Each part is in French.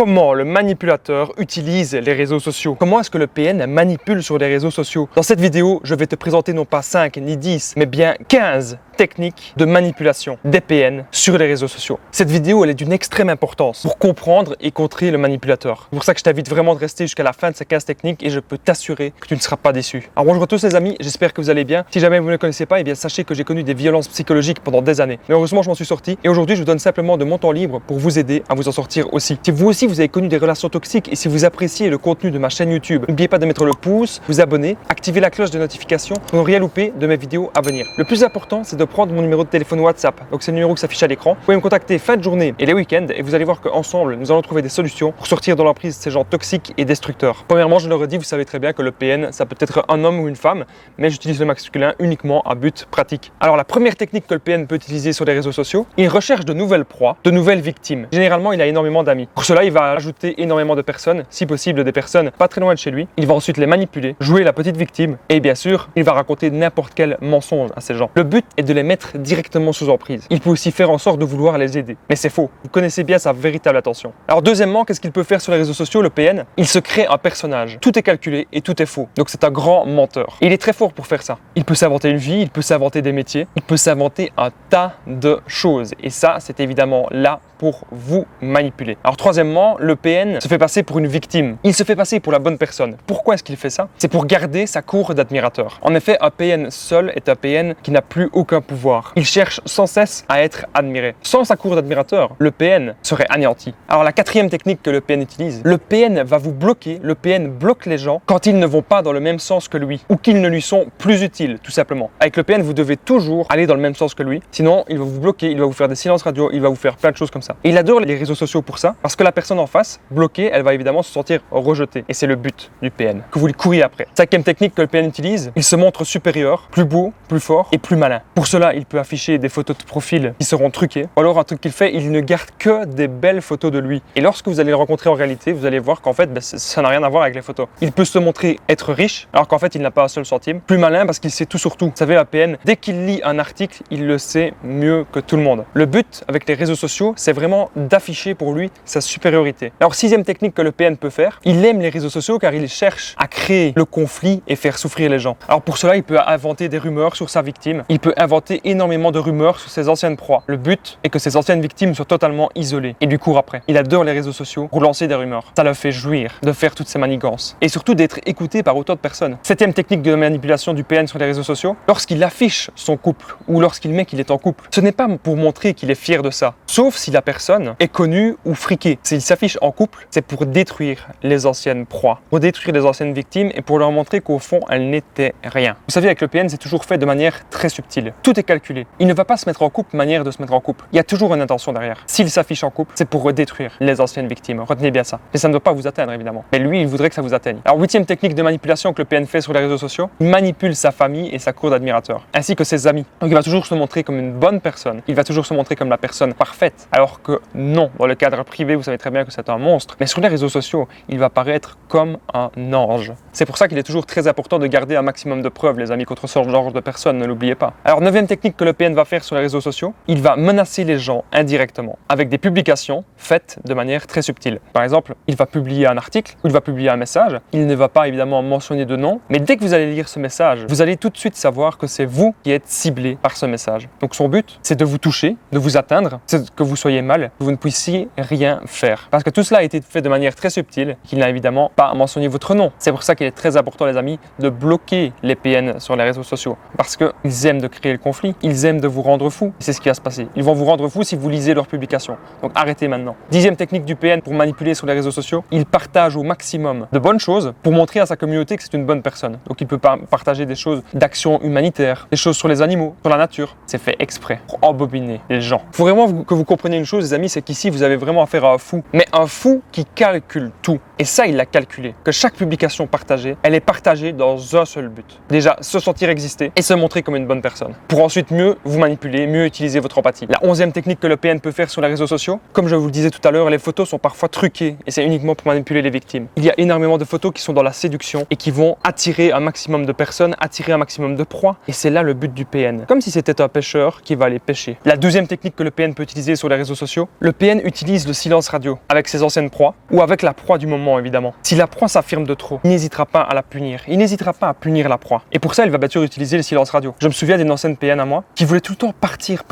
Comment le manipulateur utilise les réseaux sociaux? Comment est-ce que le PN manipule sur les réseaux sociaux? Dans cette vidéo, je vais te présenter non pas 5 ni 10, mais bien 15 techniques de manipulation des PN sur les réseaux sociaux. Cette vidéo, elle est d'une extrême importance pour comprendre et contrer le manipulateur. C'est pour ça que je t'invite vraiment de rester jusqu'à la fin de ces 15 techniques et je peux t'assurer que tu ne seras pas déçu. Alors bonjour à tous les amis, j'espère que vous allez bien. Si jamais vous ne me connaissez pas, eh bien sachez que j'ai connu des violences psychologiques pendant des années. Mais heureusement, je m'en suis sorti et aujourd'hui, je vous donne simplement de mon temps libre pour vous aider à vous en sortir aussi. Si vous aussi, vous avez connu des relations toxiques et si vous appréciez le contenu de ma chaîne YouTube, n'oubliez pas de mettre le pouce, vous abonner, activer la cloche de notification pour ne rien louper de mes vidéos à venir. Le plus important, c'est de prendre mon numéro de téléphone WhatsApp. Donc c'est le numéro qui s'affiche à l'écran. Vous pouvez me contacter fin de journée et les week-ends et vous allez voir qu'ensemble, nous allons trouver des solutions pour sortir de l'emprise de ces gens toxiques et destructeurs. Premièrement, je le redis, vous savez très bien que le PN, ça peut être un homme ou une femme, mais j'utilise le masculin uniquement à but pratique. Alors la première technique que le PN peut utiliser sur les réseaux sociaux, il recherche de nouvelles proies, de nouvelles victimes. Généralement, il a énormément d'amis. Pour cela, il va ajouter énormément de personnes, si possible des personnes pas très loin de chez lui. Il va ensuite les manipuler, jouer la petite victime et bien sûr, il va raconter n'importe quel mensonge à ces gens. Le but est de les mettre directement sous emprise. Il peut aussi faire en sorte de vouloir les aider. Mais c'est faux. Vous connaissez bien sa véritable intention. Alors deuxièmement, qu'est-ce qu'il peut faire sur les réseaux sociaux, le PN? Il se crée un personnage. Tout est calculé et tout est faux. Donc c'est un grand menteur. Et il est très fort pour faire ça. Il peut s'inventer une vie, il peut s'inventer des métiers, il peut s'inventer un tas de choses. Et ça, c'est évidemment là pour vous manipuler. Alors troisièmement, le PN se fait passer pour une victime. Il se fait passer pour la bonne personne. Pourquoi est-ce qu'il fait ça? C'est pour garder sa cour d'admirateurs. En effet, un PN seul est un PN qui n'a plus aucun pouvoir. Il cherche sans cesse à être admiré. Sans sa cour d'admirateurs, le PN serait anéanti. Alors la quatrième technique que le PN utilise, le PN va vous bloquer. Le PN bloque les gens quand ils ne vont pas dans le même sens que lui ou qu'ils ne lui sont plus utiles, tout simplement. Avec le PN, vous devez toujours aller dans le même sens que lui. Sinon, il va vous bloquer, il va vous faire des silences radio, il va vous faire plein de choses comme ça. Et il adore les réseaux sociaux pour ça, parce que la personne en face, bloquée, elle va évidemment se sentir rejetée. Et c'est le but du PN, que vous lui couriez après. Cinquième technique que le PN utilise, il se montre supérieur, plus beau, plus fort et plus malin. Pour cela, il peut afficher des photos de profil qui seront truquées. Ou alors un truc qu'il fait, il ne garde que des belles photos de lui. Et lorsque vous allez le rencontrer en réalité, vous allez voir qu'en fait, ça n'a rien à voir avec les photos. Il peut se montrer être riche, alors qu'en fait, il n'a pas un seul centime. Plus malin parce qu'il sait tout sur tout. Vous savez, un PN, dès qu'il lit un article, il le sait mieux que tout le monde. Le but avec les réseaux sociaux, c'est vraiment d'afficher pour lui sa supériorité. Alors, sixième technique que le PN peut faire, il aime les réseaux sociaux car il cherche à créer le conflit et faire souffrir les gens. Alors pour cela, il peut inventer des rumeurs sur sa victime. Il peut inventer énormément de rumeurs sur ses anciennes proies. Le but est que ses anciennes victimes soient totalement isolées et lui court après. Il adore les réseaux sociaux pour lancer des rumeurs. Ça le fait jouir de faire toutes ces manigances et surtout d'être écouté par autant de personnes. Septième technique de manipulation du PN sur les réseaux sociaux, lorsqu'il affiche son couple ou lorsqu'il met qu'il est en couple, ce n'est pas pour montrer qu'il est fier de ça, sauf si la personne est connue ou friquée. S'il s'affiche en couple, c'est pour détruire les anciennes proies, pour détruire les anciennes victimes et pour leur montrer qu'au fond, elles n'étaient rien. Vous savez, avec le PN, c'est toujours fait de manière très subtile. Tout est calculé. Il ne va pas se mettre en couple de manière de se mettre en couple. Il y a toujours une intention derrière. S'il s'affiche en couple, c'est pour détruire les anciennes victimes. Retenez bien ça. Mais ça ne doit pas vous atteindre, évidemment. Mais lui, il voudrait que ça vous atteigne. Alors, huitième technique de manipulation que le PN fait sur les réseaux sociaux, il manipule sa famille et sa cour d'admirateurs, ainsi que ses amis. Donc, il va toujours se montrer comme une bonne personne. Il va toujours se montrer comme la personne parfaite. Alors que non, dans le cadre privé, vous savez très bien que c'est un monstre. Mais sur les réseaux sociaux, il va paraître comme un ange. C'est pour ça qu'il est toujours très important de garder un maximum de preuves, les amis, contre ce genre de personnes, ne l'oubliez pas. Alors, neuvième technique que le PN va faire sur les réseaux sociaux, il va menacer les gens indirectement, avec des publications faites de manière très subtile. Par exemple, il va publier un article, ou il va publier un message, il ne va pas évidemment mentionner de nom, mais dès que vous allez lire ce message, vous allez tout de suite savoir que c'est vous qui êtes ciblé par ce message. Donc son but, c'est de vous toucher, de vous atteindre, c'est que vous soyez mal, que vous ne puissiez rien faire. Parce que tout cela a été fait de manière très subtile, qu'il n'a évidemment pas mentionné votre nom. C'est pour ça qu'il est très important, les amis, de bloquer les PN sur les réseaux sociaux. Parce qu'ils aiment de créer le conflit, ils aiment de vous rendre fou. C'est ce qui va se passer. Ils vont vous rendre fou si vous lisez leurs publications. Donc arrêtez maintenant. Dixième technique du PN pour manipuler sur les réseaux sociaux, il partage au maximum de bonnes choses pour montrer à sa communauté que c'est une bonne personne. Donc il peut partager des choses d'action humanitaire, des choses sur les animaux, sur la nature. C'est fait exprès pour embobiner les gens. Il faut vraiment que vous compreniez une chose, les amis, c'est qu'ici vous avez vraiment affaire à un fou. Mais un fou qui calcule tout. Et ça, il l'a calculé. Que chaque publication partagée, elle est partagée dans un seul but. Déjà, se sentir exister et se montrer comme une bonne personne. Pour ensuite mieux vous manipuler, mieux utiliser votre empathie. La 11e technique que le PN peut faire sur les réseaux sociaux, comme je vous le disais tout à l'heure, les photos sont parfois truquées et c'est uniquement pour manipuler les victimes. Il y a énormément de photos qui sont dans la séduction et qui vont attirer un maximum de personnes, attirer un maximum de proies. Et c'est là le but du PN. Comme si c'était un pêcheur qui va aller pêcher. La 12e technique que le PN peut utiliser sur les réseaux sociaux, le PN utilise le silence radio. avec ses anciennes proies ou avec la proie du moment évidemment. Si la proie s'affirme de trop, il n'hésitera pas à la punir. Il n'hésitera pas à punir la proie. Et pour ça, il va bien sûr utiliser le silence radio. Je me souviens d'une ancienne PN à moi qui voulait tout le temps partir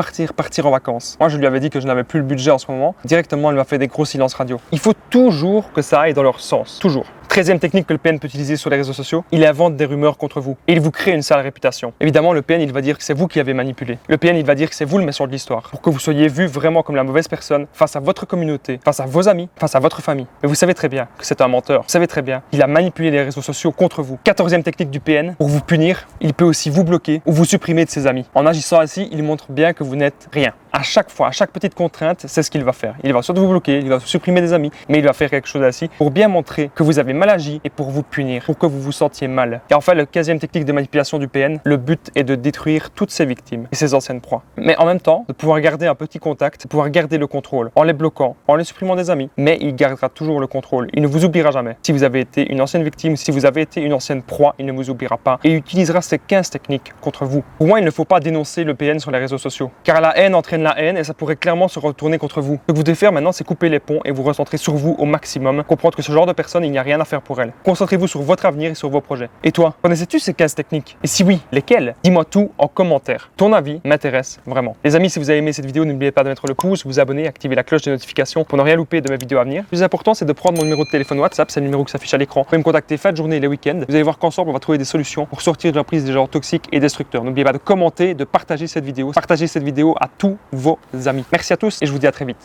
en vacances. Moi, je lui avais dit que je n'avais plus le budget en ce moment. Directement, elle m'a fait des gros silences radio. Il faut toujours que ça aille dans leur sens. Toujours. 13e technique que le PN peut utiliser sur les réseaux sociaux, il invente des rumeurs contre vous et il vous crée une sale réputation. Évidemment, le PN, il va dire que c'est vous qui avez manipulé. Le PN, il va dire que c'est vous le méchant de l'histoire pour que vous soyez vu vraiment comme la mauvaise personne face à votre communauté, face à vos amis, face à votre famille. Mais vous savez très bien que c'est un menteur. Vous savez très bien qu'il a manipulé les réseaux sociaux contre vous. 14e technique du PN, pour vous punir, il peut aussi vous bloquer ou vous supprimer de ses amis. En agissant ainsi, il montre bien que vous n'êtes rien. À chaque fois, à chaque petite contrainte, c'est ce qu'il va faire. Il va surtout vous bloquer, il va supprimer des amis, mais il va faire quelque chose ainsi pour bien montrer que vous avez mal agi et pour vous punir, pour que vous vous sentiez mal. Et enfin, la 15e technique de manipulation du PN, le but est de détruire toutes ses victimes et ses anciennes proies. Mais en même temps, de pouvoir garder un petit contact, de pouvoir garder le contrôle en les bloquant, en les supprimant des amis, mais il gardera toujours le contrôle. Il ne vous oubliera jamais. Si vous avez été une ancienne victime, si vous avez été une ancienne proie, il ne vous oubliera pas et il utilisera ces 15 techniques contre vous. Pour moi, il ne faut pas dénoncer le PN sur les réseaux sociaux, car la haine entraîne la haine et ça pourrait clairement se retourner contre vous. Ce que vous devez faire maintenant, c'est couper les ponts et vous recentrer sur vous au maximum, comprendre que ce genre de personne, il n'y a rien à faire pour elle. Concentrez-vous sur votre avenir et sur vos projets. Et toi, connaissais-tu ces 15 techniques? Et si oui, lesquelles? Dis-moi tout en commentaire. Ton avis m'intéresse vraiment. Les amis, si vous avez aimé cette vidéo, n'oubliez pas de mettre le pouce, vous abonner, activer la cloche de notification pour ne rien louper de mes vidéos à venir. Le plus important, c'est de prendre mon numéro de téléphone WhatsApp, c'est le numéro qui s'affiche à l'écran. Vous pouvez me contacter fin de journée et les week-ends. Vous allez voir qu'ensemble, on va trouver des solutions pour sortir de l'emprise des gens toxiques et destructeurs. N'oubliez pas de commenter, de partager cette vidéo à tous vos amis. Merci à tous et je vous dis à très vite.